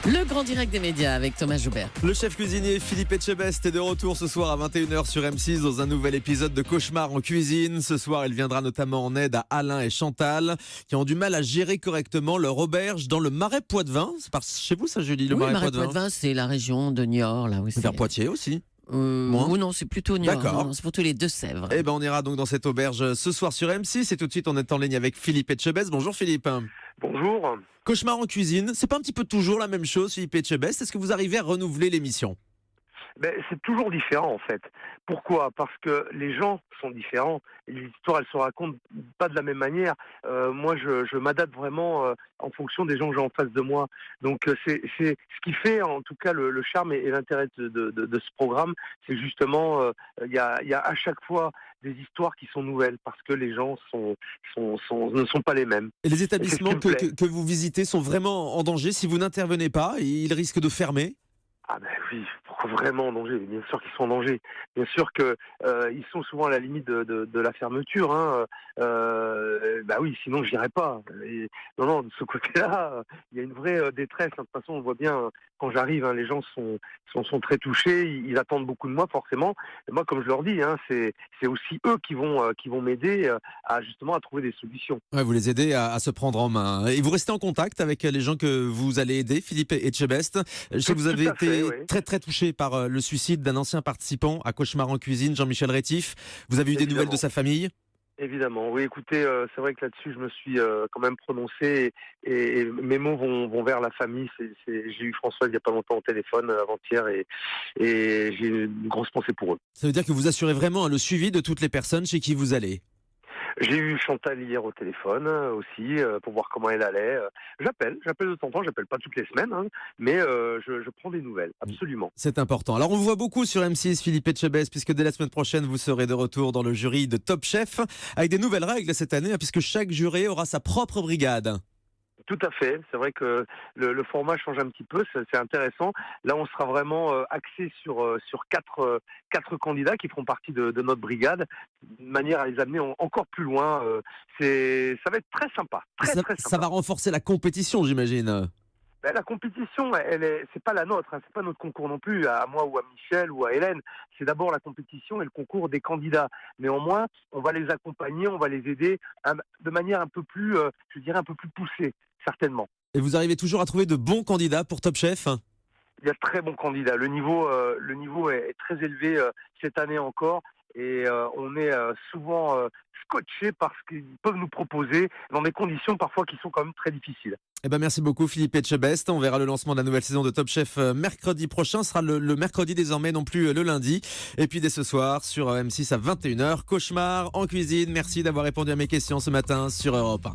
Le grand direct des médias avec Thomas Joubert. Le chef cuisinier Philippe Etchebest est de retour ce soir à 21h sur M6 dans un nouvel épisode de Cauchemar en cuisine. Ce soir, il viendra notamment en aide à Alain et Chantal qui ont du mal à gérer correctement leur auberge dans le Marais Poitevin. C'est par chez vous ça, Julie, le Marais Poitevin? Poitevin, c'est la région de Niort. Là, Vers Poitiers aussi. Moins. Ou non, c'est plutôt Niort. D'accord. Non, c'est plutôt les Deux-Sèvres. Eh ben, on ira donc dans cette auberge ce soir sur M6 et tout de suite on est en ligne avec Philippe Etchebest. Bonjour Philippe. Bonjour. Cauchemar en cuisine, c'est pas un petit peu toujours la même chose Philippe Etchebest? Est-ce que vous arrivez à renouveler l'émission? C'est toujours différent en fait. Pourquoi? Parce que les gens sont différents. Et les histoires, elles se racontent pas de la même manière. Moi, je m'adapte vraiment en fonction des gens que j'ai en face de moi. Donc, c'est ce qui fait en tout cas le charme et l'intérêt de ce programme. C'est justement, il y a à chaque fois des histoires qui sont nouvelles parce que les gens ne sont pas les mêmes. Et les établissements Et c'est ce qui me plaît. que vous visitez sont vraiment en danger si vous n'intervenez pas? Ils risquent de fermer? Ah oui, vraiment en danger. Bien sûr qu'ils sont en danger. Bien sûr que ils sont souvent à la limite de la fermeture. Oui, sinon j'irais pas. Non, de ce côté-là, il y a une vraie détresse. De toute façon, on voit bien quand j'arrive, les gens sont très touchés. Ils attendent beaucoup de moi, forcément. Et moi, comme je leur dis, c'est aussi eux qui vont m'aider à justement à trouver des solutions. Ouais, vous les aidez à se prendre en main. Et vous restez en contact avec les gens que vous allez aider, Philippe Etchebest. Je sais que vous avez été très très touché par le suicide d'un ancien participant à Cauchemar en cuisine, Jean-Michel Rétif. Vous avez eu des nouvelles de sa famille? Évidemment, oui. Écoutez, c'est vrai que là-dessus, je me suis quand même prononcé et mes mots vont vers la famille. J'ai eu Françoise il n'y a pas longtemps au téléphone avant-hier et j'ai une grosse pensée pour eux. Ça veut dire que vous assurez vraiment le suivi de toutes les personnes chez qui vous allez? J'ai eu Chantal hier au téléphone aussi pour voir comment elle allait. J'appelle de temps en temps, j'appelle pas toutes les semaines, mais je prends des nouvelles, absolument. C'est important. Alors on vous voit beaucoup sur M6, Philippe Etchebest, puisque dès la semaine prochaine, vous serez de retour dans le jury de Top Chef, avec des nouvelles règles cette année, puisque chaque juré aura sa propre brigade. Tout à fait. C'est vrai que le format change un petit peu. C'est intéressant. Là, on sera vraiment axé sur quatre candidats qui feront partie de notre brigade, de manière à les amener encore plus loin. Ça va être très sympa. Très sympa. Ça va renforcer la compétition, j'imagine. La compétition, c'est pas la nôtre, c'est pas notre concours non plus, à moi ou à Michel ou à Hélène. C'est d'abord la compétition et le concours des candidats. Néanmoins, on va les accompagner, on va les aider de manière un peu plus, je dirais, un peu plus poussée, certainement. Et vous arrivez toujours à trouver de bons candidats pour Top Chef? Il y a de très bons candidats. Le niveau est très élevé cette année encore. Et on est souvent scotché par ce qu'ils peuvent nous proposer dans des conditions parfois qui sont quand même très difficiles. Eh ben merci beaucoup Philippe Etchebest. On verra le lancement de la nouvelle saison de Top Chef mercredi prochain. Ce sera le mercredi désormais, non plus le lundi. Et puis dès ce soir sur M6 à 21h, Cauchemar en cuisine. Merci d'avoir répondu à mes questions ce matin sur Europe 1.